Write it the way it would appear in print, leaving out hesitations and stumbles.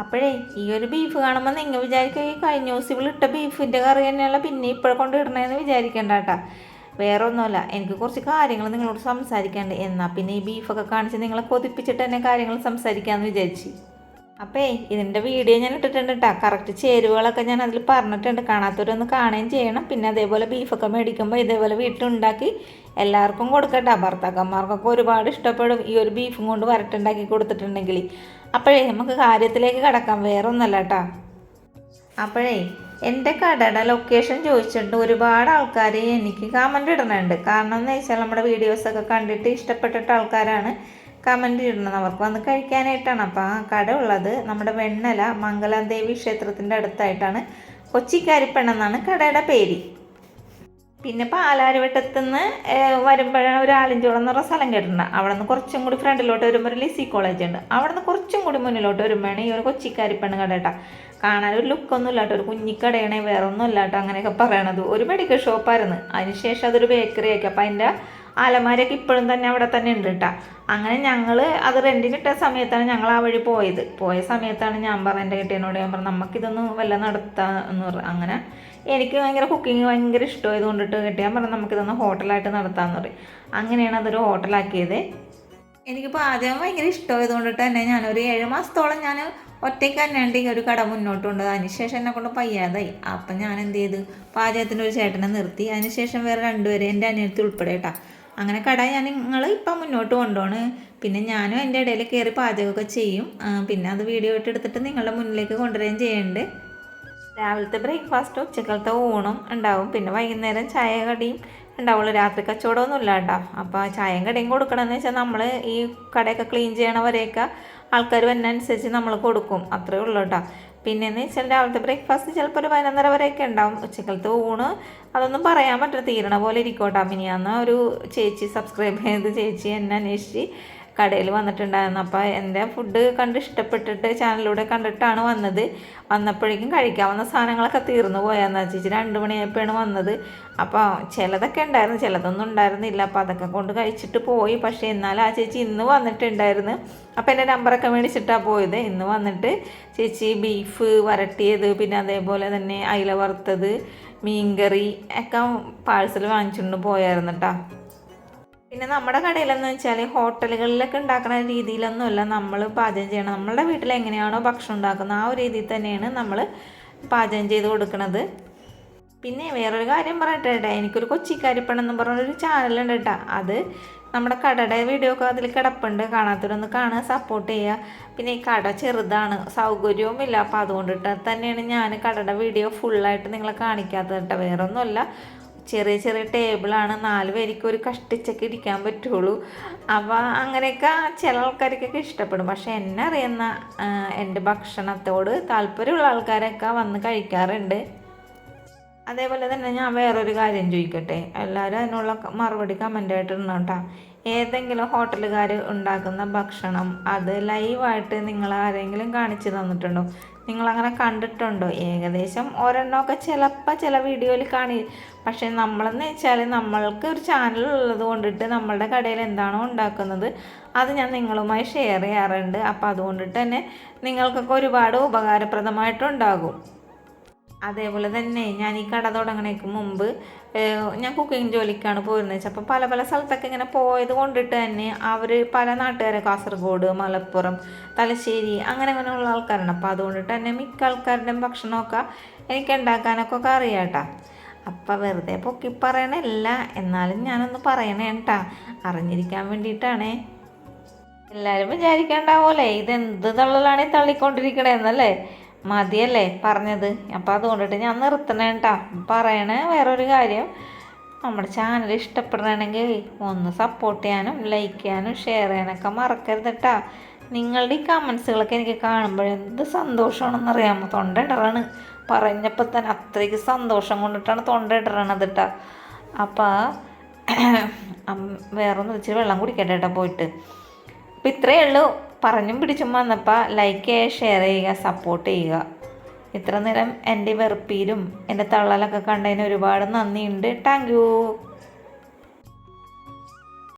അപ്പോഴേ ഈ ഒരു ബീഫ് കാണുമ്പോൾ നിങ്ങൾ വിചാരിക്കുക ഈ കഴിഞ്ഞ ദിവസം ഇവളിട്ട ബീഫിൻ്റെ കറി തന്നെയുള്ള പിന്നെ ഇപ്പോഴെ കൊണ്ട് ഇടണേന്ന് വിചാരിക്കേണ്ട കേട്ടാ. വേറെ ഒന്നുമല്ല, എനിക്ക് കുറച്ച് കാര്യങ്ങൾ നിങ്ങളോട് സംസാരിക്കാണ്ട്. എന്നാൽ പിന്നെ ഈ ബീഫൊക്കെ കാണിച്ച് നിങ്ങളെ കൊതിപ്പിച്ചിട്ട് തന്നെ കാര്യങ്ങൾ സംസാരിക്കാമെന്ന് വിചാരിച്ചു. അപ്പേ ഇതിൻ്റെ വീഡിയോ ഞാൻ ഇട്ടിട്ടുണ്ട് കേട്ടോ. കറക്റ്റ് ചേരുവകളൊക്കെ ഞാൻ അതിൽ പറഞ്ഞിട്ടുണ്ട്. കാണാത്തവരൊന്ന് കാണുകയും ചെയ്യണം. പിന്നെ അതേപോലെ ബീഫൊക്കെ മേടിക്കുമ്പോൾ ഇതേപോലെ വീട്ടിലുണ്ടാക്കി എല്ലാവർക്കും കൊടുക്കട്ടെ. ഭർത്താക്കന്മാർക്കൊക്കെ ഒരുപാട് ഇഷ്ടപ്പെടും ഈ ഒരു ബീഫും കൊണ്ട് വരട്ടുണ്ടാക്കി കൊടുത്തിട്ടുണ്ടെങ്കിൽ. അപ്പോഴേ നമുക്ക് കാര്യത്തിലേക്ക് കടക്കാം, വേറെ ഒന്നല്ല കേട്ടോ. അപ്പോഴേ എൻ്റെ കടയുടെ ലൊക്കേഷൻ ചോദിച്ചിട്ട് ഒരുപാട് ആൾക്കാർ എനിക്ക് കമൻ്റ് ഇടുന്നുണ്ട്. കാരണം എന്ന് വെച്ചാൽ നമ്മുടെ വീഡിയോസൊക്കെ കണ്ടിട്ട് ഇഷ്ടപ്പെട്ടിട്ട് ആൾക്കാരാണ് കമൻ്റ് ഇടുന്നത്. അവർക്ക് വന്ന് കഴിക്കാനായിട്ടാണ്. അപ്പോൾ ആ കട ഉള്ളത് നമ്മുടെ വെണ്ണല മംഗലാദേവി ക്ഷേത്രത്തിൻ്റെ അടുത്തായിട്ടാണ്. കൊച്ചിക്കാരിപ്പെണ്ണെന്നാണ് കടയുടെ പേര്. പിന്നെ പാലാരിവട്ടത്തുനിന്ന് വരുമ്പോഴാണ് ഒരു ആലിഞ്ചോളം എന്ന് പറഞ്ഞ സ്ഥലം കേട്ടിട്ടുണ്ട്. അവിടെ നിന്ന് കുറച്ചും കൂടി ഫ്രണ്ടിലോട്ട് വരുമ്പോൾ ഒരു ലിസി കോളേജ് ഉണ്ട്. അവിടെ നിന്ന് കുറച്ചും കൂടി മുന്നിലോട്ട് വരുമ്പോഴാണ് ഈ ഒരു കൊച്ചിക്കാരിപ്പെണ്ണ് കട കേട്ടോ. കാണാൻ ഒരു ലുക്കൊന്നും ഇല്ലാട്ടോ, ഒരു കുഞ്ഞിക്കടയാണേ, വേറെ ഒന്നും ഇല്ലാട്ടോ അങ്ങനെയൊക്കെ പറയണത്. ഒരു മെഡിക്കൽ ഷോപ്പായിരുന്നു, അതിനുശേഷം അതൊരു ബേക്കറി ആക്കി. അപ്പം അതിൻ്റെ ആലമാരൊക്കെ ഇപ്പോഴും തന്നെ അവിടെ തന്നെ ഉണ്ട് കേട്ടോ. അങ്ങനെ ഞങ്ങൾ അത് റെൻറ്റിനിട്ട സമയത്താണ് ഞങ്ങൾ ആ വഴി പോയ സമയത്താണ് ഞാൻ പറഞ്ഞ എൻ്റെ കെട്ടിയനോട് ഞാൻ പറഞ്ഞു നമുക്കിതൊന്ന് വല്ല നടത്താമെന്ന് പറഞ്ഞു. അങ്ങനെ എനിക്ക് ഭയങ്കര കുക്കിങ് ഭയങ്കര ഇഷ്ടമായത് കൊണ്ടിട്ട് കെട്ടിയാൻ പറഞ്ഞു നമുക്കിതൊന്ന് ഹോട്ടലായിട്ട് നടത്താമെന്ന് പറയും. അങ്ങനെയാണ് അതൊരു ഹോട്ടലാക്കിയത്. എനിക്ക് പാചകം ഭയങ്കര ഇഷ്ടമായത് കൊണ്ടിട്ട് തന്നെ ഞാനൊരു 7 മാസത്തോളം ഞാൻ ഒറ്റയ്ക്ക് തന്നെയുണ്ട് ഈ ഒരു കട മുന്നോട്ട് കൊണ്ടത്. അതിനുശേഷം എന്നെ കൊണ്ട് പയ്യാതായി. അപ്പം ഞാൻ എന്ത് ചെയ്തു, പാചകത്തിൻ്റെ ഒരു ചേട്ടനെ നിർത്തി. അതിനുശേഷം വേറെ 2 പേരെ എൻ്റെ അനിയത്തി ഉൾപ്പെടെ കേട്ടോ. അങ്ങനെ കട നിങ്ങൾ ഇപ്പം മുന്നോട്ട് കൊണ്ടുപോണ്. പിന്നെ ഞാനും എൻ്റെ ഇടയിൽ കയറി പാചകമൊക്കെ ചെയ്യും. പിന്നെ അത് വീഡിയോ ആയിട്ട് എടുത്തിട്ട് നിങ്ങളുടെ മുന്നിലേക്ക് കൊണ്ടുവരികയും ചെയ്യുന്നുണ്ട്. രാവിലത്തെ ബ്രേക്ക്ഫാസ്റ്റ്, ഉച്ചക്കലത്തെ ഊണും ഉണ്ടാവും. പിന്നെ വൈകുന്നേരം ചായ കടിയും ഉണ്ടാവുള്ളൂ. രാത്രി കച്ചവടമൊന്നും ഇല്ല കേട്ടോ. അപ്പോൾ ചായയും കടിയും കൊടുക്കണമെന്ന് വെച്ചാൽ നമ്മൾ ഈ കടയൊക്കെ ക്ലീൻ ചെയ്യണവരെയൊക്കെ ആൾക്കാർ വരുന്നതനുസരിച്ച് നമ്മൾ കൊടുക്കും, അത്രേ ഉള്ളൂ കേട്ടോ. പിന്നെയെന്ന് വെച്ചാൽ രാവിലത്തെ ബ്രേക്ക്ഫാസ്റ്റ് ചിലപ്പോൾ ഒരു 11:30 വരെയൊക്കെ ഉണ്ടാവും. ഉച്ചക്കലത്തെ ഊണ് അതൊന്നും പറയാൻ പറ്റില്ല, തീരണ പോലെ ഇരിക്കോട്ടോ. മിനിയാന്ന് ഒരു ചേച്ചി സബ്സ്ക്രൈബ് ചെയ്ത് ചേച്ചി എന്നെ അന്വേഷിച്ച് കടയിൽ വന്നിട്ടുണ്ടായിരുന്നു. അപ്പോൾ എൻ്റെ ഫുഡ് കണ്ട് ഇഷ്ടപ്പെട്ടിട്ട് ചാനലിലൂടെ കണ്ടിട്ടാണ് വന്നപ്പോഴേക്കും കഴിക്കാവുന്ന സാധനങ്ങളൊക്കെ തീർന്നു പോയാന്ന് ചേച്ചി 2 മണിയായപ്പോഴാണ് വന്നത്. അപ്പോൾ ചിലതൊക്കെ ഉണ്ടായിരുന്നു, ചിലതൊന്നും ഉണ്ടായിരുന്നില്ല. അപ്പോൾ അതൊക്കെ കൊണ്ട് കഴിച്ചിട്ട് പോയി. പക്ഷേ എന്നാലും ആ ചേച്ചി ഇന്ന് വന്നിട്ടുണ്ടായിരുന്നു. അപ്പോൾ എൻ്റെ നമ്പറൊക്കെ മേടിച്ചിട്ടാണ് പോയത്. ഇന്ന് വന്നിട്ട് ചേച്ചി ബീഫ് വരട്ടിയത്, പിന്നെ അതേപോലെ തന്നെ അയില വറുത്തത്, മീൻകറി ഒക്കെ പാഴ്സൽ വാങ്ങിച്ചുകൊണ്ട് പോയായിരുന്നു കേട്ടോ. പിന്നെ നമ്മുടെ കടയിലെന്ന് വെച്ചാൽ ഹോട്ടലുകളിലൊക്കെ ഉണ്ടാക്കുന്ന രീതിയിലൊന്നുമല്ല നമ്മൾ പാചകം ചെയ്യണം. നമ്മളുടെ വീട്ടിൽ എങ്ങനെയാണോ ഭക്ഷണം ഉണ്ടാക്കുന്നത് ആ ഒരു രീതിയിൽ തന്നെയാണ് നമ്മൾ പാചകം ചെയ്ത് കൊടുക്കുന്നത്. പിന്നെ വേറൊരു കാര്യം പറയട്ടെ കേട്ടോ, എനിക്കൊരു കൊച്ചിക്കാരിപ്പെണ്ണെന്ന് പറഞ്ഞൊരു ചാനലുണ്ട് കേട്ടോ. അത് നമ്മുടെ കടയുടെ വീഡിയോ ഒക്കെ അതിൽ കിടപ്പുണ്ട്. കാണാത്തവരൊന്ന് കാണുക, സപ്പോർട്ട് ചെയ്യുക. പിന്നെ ഈ കട ചെറുതാണ്, സൗകര്യവുമില്ല. അപ്പോൾ അതുകൊണ്ടിട്ട് തന്നെയാണ് ഞാൻ കടയുടെ വീഡിയോ ഫുള്ളായിട്ട് നിങ്ങളെ കാണിക്കാത്തത് കേട്ടോ. വേറെ ഒന്നുമല്ല, ചെറിയ ചെറിയ ടേബിളാണ്, 4 പേർക്ക് ഒരു കഷ്ടിച്ചൊക്കെ ഇരിക്കാൻ പറ്റുള്ളൂ. അപ്പോൾ അങ്ങനെയൊക്കെ ചില ആൾക്കാർക്കൊക്കെ ഇഷ്ടപ്പെടും. പക്ഷേ എന്നെ അറിയുന്ന എൻ്റെ ഭക്ഷണത്തോട് താല്പര്യമുള്ള ആൾക്കാരൊക്കെ വന്ന് കഴിക്കാറുണ്ട്. അതേപോലെ തന്നെ ഞാൻ വേറൊരു കാര്യം ചോദിക്കട്ടെ, എല്ലാവരും അതിനുള്ള മറുപടി കമൻ്റായിട്ട് ഇടണം കേട്ടോ. ഏതെങ്കിലും ഹോട്ടലുകാർ ഉണ്ടാക്കുന്ന ഭക്ഷണം അത് ലൈവായിട്ട് നിങ്ങൾ ആരെങ്കിലും കാണിച്ചു തന്നിട്ടുണ്ടോ? നിങ്ങളങ്ങനെ കണ്ടിട്ടുണ്ടോ? ഏകദേശം ഒരെണ്ണമൊക്കെ ചിലപ്പോൾ ചില വീഡിയോയിൽ പക്ഷേ നമ്മളെന്ന് വെച്ചാൽ നമ്മൾക്ക് ഒരു ചാനൽ ഉള്ളത് കൊണ്ടിട്ട് നമ്മളുടെ കടയിൽ എന്താണോ ഉണ്ടാക്കുന്നത് അത് ഞാൻ നിങ്ങളുമായി ഷെയർ ചെയ്യാറുണ്ട്. അപ്പോൾ അതുകൊണ്ടിട്ട് തന്നെ നിങ്ങൾക്കൊക്കെ ഒരുപാട് ഉപകാരപ്രദമായിട്ടുണ്ടാകും. അതേപോലെ തന്നെ ഞാൻ ഈ കട തുടങ്ങണേക്ക് മുമ്പ് ഞാൻ കുക്കിംഗ് ജോലിക്കാണ് പോയിരുന്നത് വെച്ചാൽ. അപ്പോൾ പല പല സ്ഥലത്തൊക്കെ ഇങ്ങനെ പോയത് കൊണ്ടിട്ട് തന്നെ അവർ പല നാട്ടുകാരെ, കാസർഗോഡ്, മലപ്പുറം, തലശ്ശേരി അങ്ങനെയുള്ള ആൾക്കാരാണ്. അപ്പോൾ അതുകൊണ്ടിട്ട് തന്നെ മിക്ക ആൾക്കാരുടെയും ഭക്ഷണമൊക്കെ എനിക്ക് ഉണ്ടാക്കാനൊക്കെ അറിയാം കേട്ടോ. അപ്പം വെറുതെ പൊക്കി പറയണല്ല, എന്നാലും ഞാനൊന്ന് പറയണേ കേട്ടാ, അറിഞ്ഞിരിക്കാൻ വേണ്ടിയിട്ടാണേ. എല്ലാവരും വിചാരിക്കേണ്ടാവൂലേ ഇതെന്ത് തള്ളലാണേ തള്ളിക്കൊണ്ടിരിക്കണേന്നല്ലേ, മതിയല്ലേ പറഞ്ഞത്. അപ്പോൾ അതുകൊണ്ടിട്ട് ഞാൻ നിർത്തണേ കേട്ടാ. പറയണേ വേറൊരു കാര്യം, നമ്മുടെ ചാനൽ ഇഷ്ടപ്പെടണമെങ്കിൽ ഒന്ന് സപ്പോർട്ട് ചെയ്യാനും ലൈക്ക് ചെയ്യാനും ഷെയർ ചെയ്യാനൊക്കെ മറക്കരുത് കേട്ടോ. നിങ്ങളുടെ ഈ കമൻസുകളൊക്കെ എനിക്ക് കാണുമ്പോൾ എന്ത് സന്തോഷമാണെന്നറിയാമോ. തൊണ്ടയിടറാണ്, പറഞ്ഞപ്പോൾ തന്നെ അത്രയ്ക്ക് സന്തോഷം കൊണ്ടിട്ടാണ് തൊണ്ടയിടറണത് കേട്ടോ. അപ്പോൾ വേറൊന്ന് വെച്ച് വെള്ളം കുടിക്കട്ടെ കേട്ടോ പോയിട്ട്. അപ്പം ഇത്രയേ ഉള്ളൂ. പറഞ്ഞും പിടിച്ചും വന്നപ്പോൾ ലൈക്ക് ചെയ്യുക, ഷെയർ ചെയ്യുക, സപ്പോർട്ട് ചെയ്യുക. ഇത്ര നേരം എൻ്റെ വെറുപ്പീരും എൻ്റെ തള്ളലൊക്കെ കണ്ടതിന് ഒരുപാട് നന്ദിയുണ്ട്. Thank you.